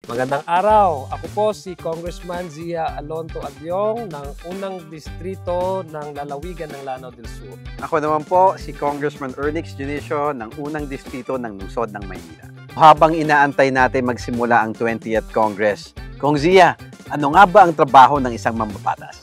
Magandang araw. Ako po si Congressman Zia Alonto Abyong ng unang distrito ng lalawigan ng Lanao del Sur. Ako naman po si Congressman Ernix Junicio ng unang distrito ng lungsod ng Maynila. Habang inaantay natin magsimula ang 20th Congress, Kong Zia, ano nga ba ang trabaho ng isang mambabatas?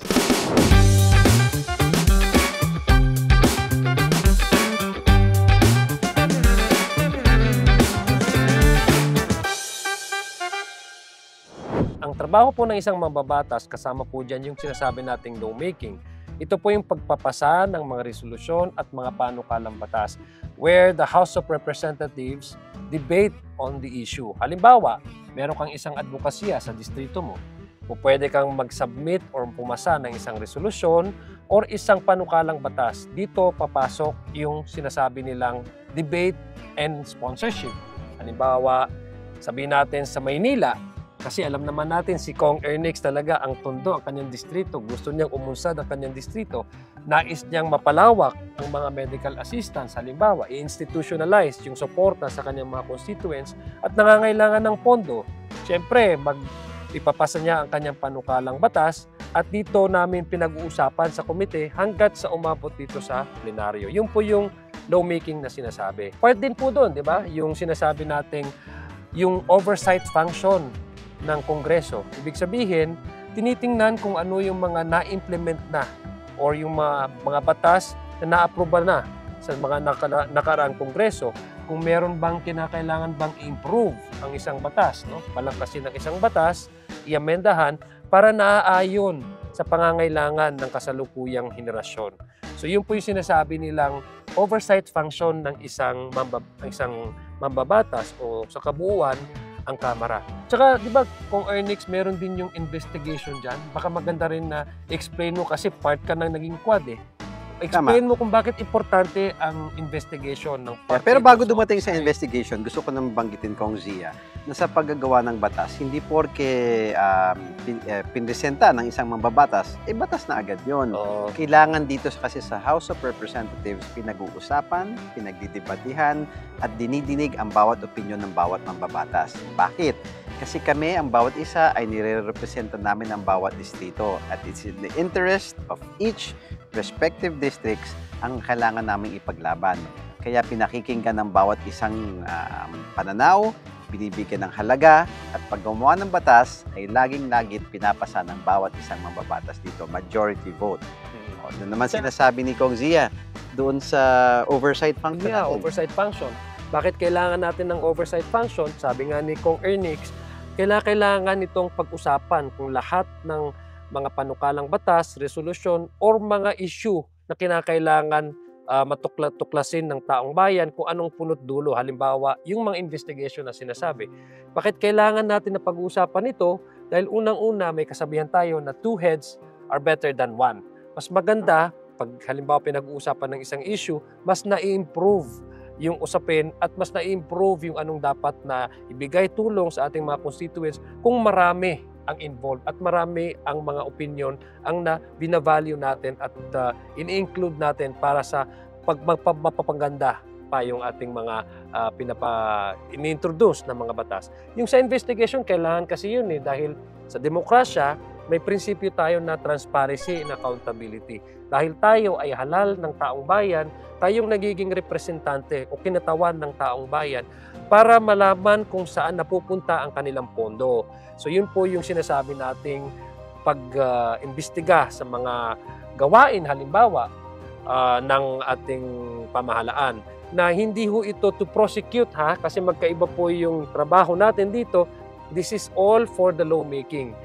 Ang trabaho po ng isang mambabatas, kasama po dyan yung sinasabi nating lawmaking. Ito po yung pagpapasa ng mga resolusyon at mga panukalang batas where the House of Representatives debate on the issue. Halimbawa, meron kang isang advokasya sa distrito mo. O pwede kang mag-submit or pumasa ng isang resolusyon or isang panukalang batas. Dito papasok yung sinasabi nilang debate and sponsorship. Halimbawa, sabihin natin sa Maynila, kasi alam naman natin si Kong Ernix talaga ang tondo ang kanyang distrito. Gusto niyang umunsad ang kanyang distrito. Nais niyang mapalawak ang mga medical assistance. Halimbawa, i-institutionalize yung suporta sa kanyang mga constituents at nangangailangan ng pondo. Siyempre, ipapasa niya ang kanyang panukalang batas at dito namin pinag-uusapan sa komite hanggat sa umabot dito sa plenaryo. Yun po yung lawmaking na sinasabi. Part din po doon, di ba? Yung sinasabi nating yung oversight function ng Kongreso. Ibig sabihin, tinitingnan kung ano yung mga na-implement na or yung mga batas na na-approve na sa mga nakaraang Kongreso. Kung meron bang kinakailangan bang improve ang isang batas, no? Palangkasin ng isang batas, i-amendahan para naaayon sa pangangailangan ng kasalukuyang henerasyon. So yun po yung sinasabi nilang oversight function ng isang mambabatas o sa kabuuan ang Kamara. Tsaka, di ba, kung Ernix, meron din yung investigation dyan. Baka maganda rin na explain mo kasi part ka ng naging quad eh. Explain mo kung bakit importante ang investigation ng part. Pero bago dumating sa investigation, gusto ko nang banggitin, Kong Zia, na sa paggagawa ng batas, hindi porke pinresenta ng isang mambabatas, batas na agad yun. Kailangan dito kasi sa House of Representatives, pinag-uusapan, pinagdidebatihan, at dinidinig ang bawat opinyon ng bawat mambabatas. Bakit? Kasi kami, ang bawat isa ay nire-representa namin ang bawat distrito at it's in the interest of each respective districts ang kailangan naming ipaglaban. Kaya pinakikinggan ng bawat isang pananaw, binibigyan ng halaga, at pag gumawa ng batas ay laging-lagit pinapasa ng bawat isang mambabatas dito, majority vote. Doon naman sinasabi ni Kong Zia, doon sa oversight function. Yeah, oversight function. Bakit kailangan natin ng oversight function? Sabi nga ni Kong Ernix, kailangan itong pag-usapan kung lahat ng mga panukalang batas, resolusyon, or mga issue na kinakailangan matuklasin ng taong bayan kung anong punot dulo. Halimbawa, yung mga investigation na sinasabi. Bakit kailangan natin na pag-uusapan ito? Dahil unang-una may kasabihan tayo na two heads are better than one. Mas maganda, pag halimbawa pinag-uusapan ng isang issue, mas na-improve yung usapin at mas na-improve yung anong dapat na ibigay tulong sa ating mga constituents kung marami ang involved at marami ang mga opinion ang binavalue natin at ini-include natin para sa mapapaganda pa yung ating mga ini-introduce na mga batas. Yung sa investigation, kailangan kasi yun dahil sa demokrasya, may prinsipyo tayo na transparency and accountability. Dahil tayo ay halal ng taong bayan, tayong nagiging representante o kinatawan ng taong bayan para malaman kung saan napupunta ang kanilang pondo. So yun po yung sinasabi nating pag-imbestiga sa mga gawain, halimbawa, ng ating pamahalaan. Na hindi ho ito to prosecute kasi magkaiba po yung trabaho natin dito. This is all for the lawmaking.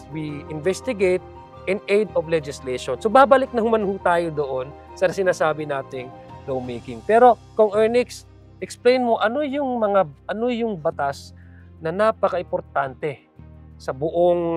We investigate in aid of legislation. So babalik na human tayo doon sa sinasabi nating lawmaking. Pero kung Ernix, explain mo ano yung batas na napaka-importante sa buong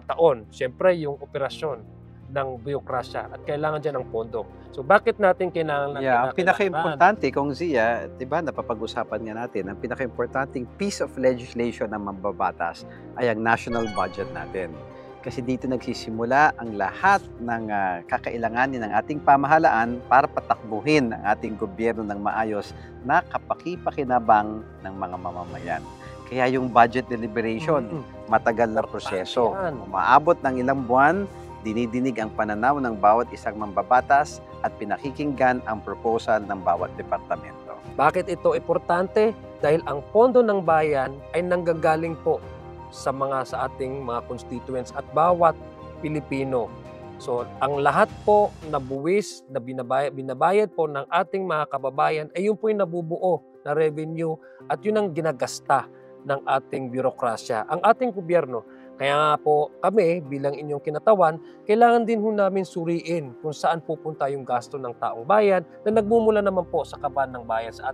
taon. Siyempre yung operasyon ng bureaukrasya at kailangan dyan ng pondo. So bakit natin kailangan ang pinaka-importante, Kong Zia, diba, napapag-usapan nga natin, ang pinaka-importanting piece of legislation ng mambabatas ay ang national budget natin. Kasi dito nagsisimula ang lahat ng kakailanganin ng ating pamahalaan para patakbuhin ang ating gobyerno ng maayos na kapaki-pakinabang ng mga mamamayan. Kaya yung budget deliberation, matagal na proseso. Umaabot ng ilang buwan, dinidinig ang pananaw ng bawat isang mambabatas at pinakikinggan ang proposal ng bawat departamento. Bakit ito importante? Dahil ang pondo ng bayan ay nanggagaling po sa ating mga constituents at bawat Pilipino. So, ang lahat po na buwis na binabayad po ng ating mga kababayan ay yun po yung nabubuo na revenue at yun ang ginagasta ng ating birokrasya. Ang ating gobyerno, kaya nga po kami bilang inyong kinatawan, kailangan din ho namin suriin kung saan pupunta yung gasto ng taong bayan na nagmumula naman po sa kaban ng bayan sa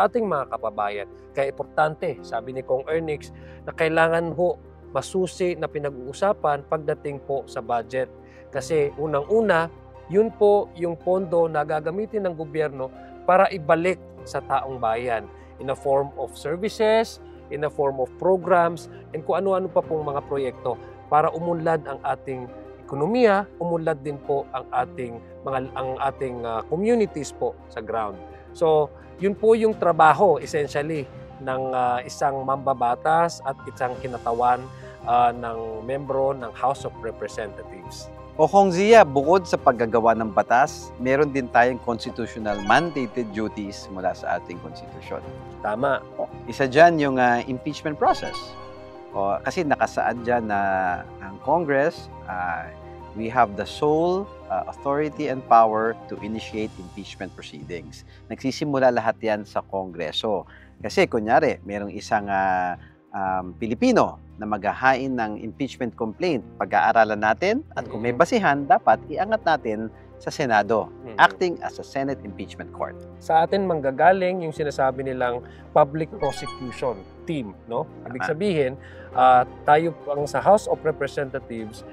ating mga kababayan. Kaya importante, sabi ni Kong Ernix, na kailangan ho masusi na pinag-uusapan pagdating po sa budget. Kasi unang-una, yun po yung pondo na gagamitin ng gobyerno para ibalik sa taong bayan in a form of services, in a form of programs, and kung ano-ano pa pong mga proyekto para umunlad ang ating ekonomiya, umunlad din po ang ating communities po sa ground. So, yun po yung trabaho essentially ng isang mambabatas at isang kinatawan ng membro ng House of Representatives. O Kong Zia, bukod sa paggagawa ng batas, meron din tayong constitutional mandated duties mula sa ating konstitusyon. Tama. Isa dyan yung impeachment process. Kasi nakasaad dyan na ang Congress, we have the sole authority and power to initiate impeachment proceedings. Nagsisimula lahat yan sa Kongreso. Kasi kunyari, merong isang Pilipino na maghahain ng impeachment complaint, pag-aaralan natin at kung may basihan, dapat iangat natin sa Senado, acting as a Senate impeachment court. Sa atin manggagaling yung sinasabi nilang public prosecution team, no? Ibig sabihin, tayo sa House of Representatives,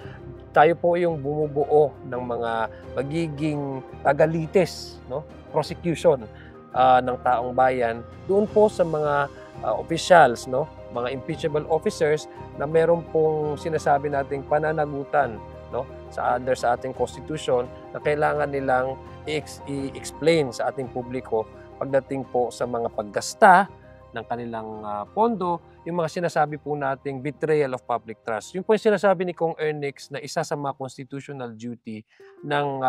tayo po yung bumubuo ng mga magiging tagalitis, no? Prosecution ng taong bayan doon po sa mga officials, no? Mga impeachable officers na meron pong sinasabi nating pananagutan, no? sa ating constitution na kailangan nilang i-explain sa ating publiko pagdating po sa mga paggasta ng kanilang pondo, yung mga sinasabi po nating betrayal of public trust. Yung po yung sinasabi ni Kong Ernix na isa sa mga constitutional duty ng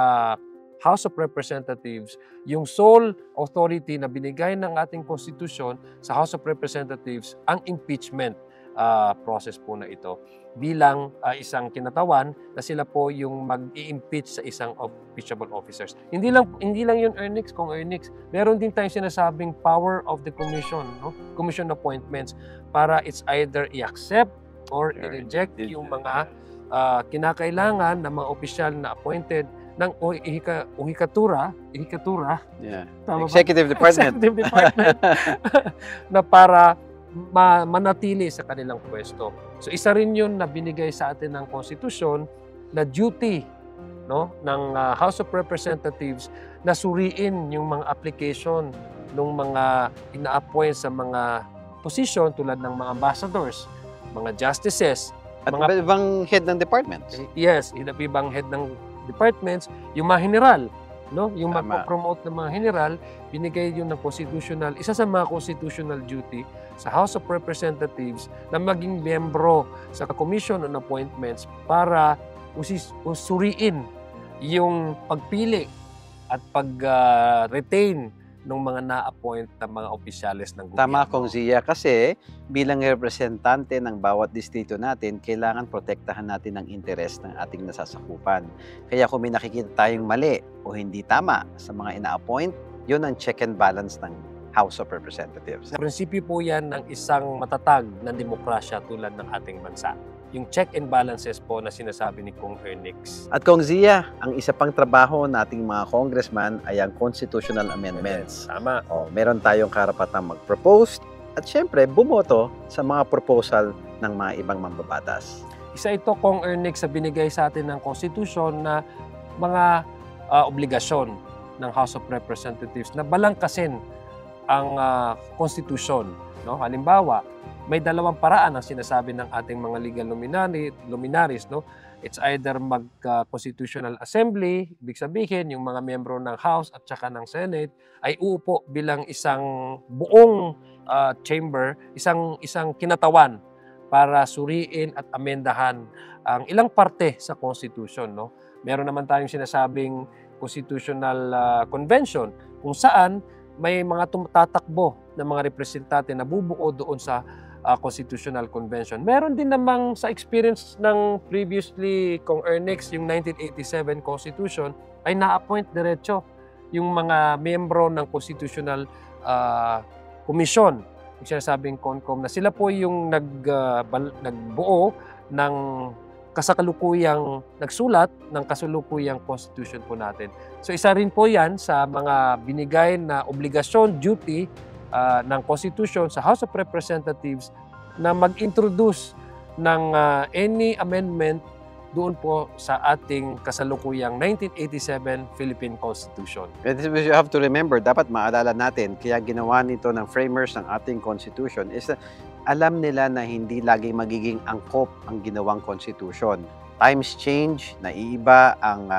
House of Representatives, yung sole authority na binigay ng ating konstitusyon sa House of Representatives, ang impeachment process po na ito bilang isang kinatawan na sila po yung mag-i-impeach sa isang impeachable officers. Hindi lang yun, Ernix, Kong Ernix. Meron din tayong sinasabing power of the commission, no? Commission appointments, para it's either i-accept or i-reject yung mga kinakailangan ng mga opisyal na appointed ng uhikatura, tama Executive ba? Department. Executive Department na para manatili sa kanilang pwesto. So isa rin yun na binigay sa atin ng konstitusyon na duty, no, ng House of Representatives na suriin yung mga application ng mga ina-appoint sa mga posisyon tulad ng mga ambassadors, mga justices, at mga ibang head ng departments. Yes, ibang head ng departments, yung mga general, no? Yung magpo-promote ng mga general, binigay yun ng constitutional, isa sa mga constitutional duty sa House of Representatives na maging miyembro sa Commission on Appointments para usuriin yung pagpili at pag-retain ng mga na-appoint na mga opisyales ng gobyerno. Tama, Kong Zia, kasi bilang representante ng bawat distrito natin, kailangan protektahan natin ang interes ng ating nasasakupan. Kaya kung may nakikita tayong mali o hindi tama sa mga ina-appoint, yun ang check and balance ng House of Representatives. Prinsipyo po yan ng isang matatag na demokrasya tulad ng ating bansa. Yung check and balances po na sinasabi ni Kong Ernix. At Kong Zia, ang isa pang trabaho nating mga congressman ay ang constitutional amendments. Tama. Meron tayong karapatang mag-propose at syempre bumoto sa mga proposal ng mga ibang mambabatas. Isa ito, Kong Ernix, sa binigay sa atin ng konstitusyon na mga obligasyon ng House of Representatives na balangkasin ang konstitusyon. No? Halimbawa, may dalawang paraan ang sinasabi ng ating mga legal luminaries, no? It's either mag-constitutional assembly, ibig sabihin yung mga miyembro ng House at saka ng Senate ay uupo bilang isang buong chamber, isang kinatawan para suriin at amendahan ang ilang parte sa Constitution, no? Meron naman tayong sinasabing Constitutional Convention kung saan may mga tatakbo na mga representante na bubuo doon sa Constitutional Convention. Meron din namang sa experience ng previously Kong Ernix, yung 1987 Constitution, ay na-appoint diretso yung mga miyembro ng Constitutional Commission, yung sinasabing CONCOM, na sila po yung nagbuo ng kasakalukuyang nagsulat ng kasalukuyang Constitution po natin. So isa rin po yan sa mga binigay na obligasyon, duty ng Constitution sa House of Representatives na mag-introduce ng any amendment doon po sa ating kasalukuyang 1987 Philippine Constitution. And you have to remember, dapat maalala natin, kaya ginawa nito ng framers ng ating Constitution is alam nila na hindi lagi magiging angkop ang ginawang Constitution. Times change, naiiba ang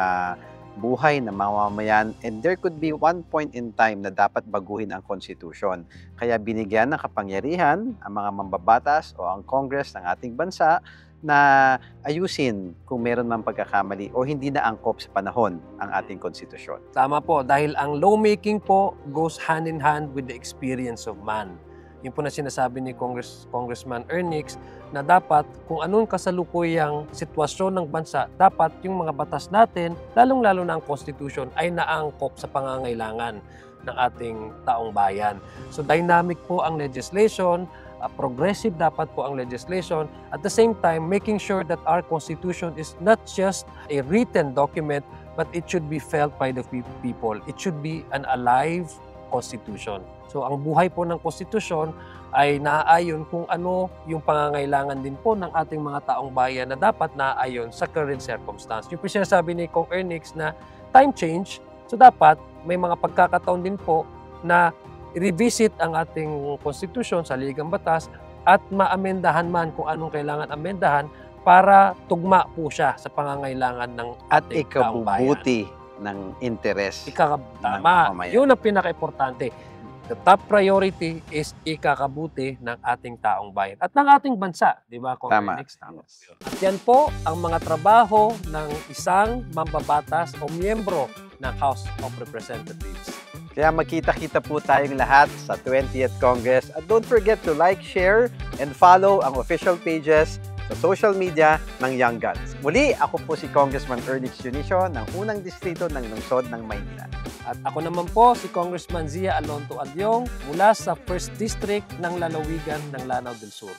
buhay ng mamamayan, and there could be one point in time na dapat baguhin ang Constitution. Kaya binigyan ng kapangyarihan ang mga mambabatas o ang Congress ng ating bansa na ayusin kung meron mang pagkakamali o hindi na angkop sa panahon ang ating konstitusyon. Tama po, dahil ang lawmaking po goes hand in hand with the experience of man. Yun po na sinasabi ni Congressman Ernix na dapat kung anong kasalukuyang sitwasyon ng bansa, dapat yung mga batas natin, lalong-lalo na ang Constitution, ay naangkop sa pangangailangan ng ating taong bayan. So dynamic po ang legislation, progressive dapat po ang legislation, at the same time making sure that our Constitution is not just a written document but it should be felt by the people. It should be an alive Constitution. So ang buhay po ng Constitution ay naaayon kung ano yung pangangailangan din po ng ating mga taong bayan na dapat naaayon sa current circumstance. Yung po sinasabi ni Kong Ernix na time change, so dapat may mga pagkakataon din po na i-revisit ang ating Constitution sa ligang batas at maamendahan man kung anong kailangan amendahan para tugma po siya sa pangangailangan ng ating taong bayan. Ikabubuti ng interes. Tama. Yun ang pinaka-importante. The top priority is ikakabuti ng ating taong bayan at ng ating bansa. Di ba, Kong Ernix? Tama. At yan po ang mga trabaho ng isang mambabatas o miyembro ng House of Representatives. Kaya magkita-kita po tayong lahat sa 20th Congress. At don't forget to like, share, and follow ang official pages sa social media ng Young Guns. Muli, ako po si Congressman Ernix Junicio ng unang distrito ng lungsod ng Maynila. At ako naman po si Congressman Zia Alonto Adyong mula sa 1st District ng Lalawigan ng Lanao del Sur.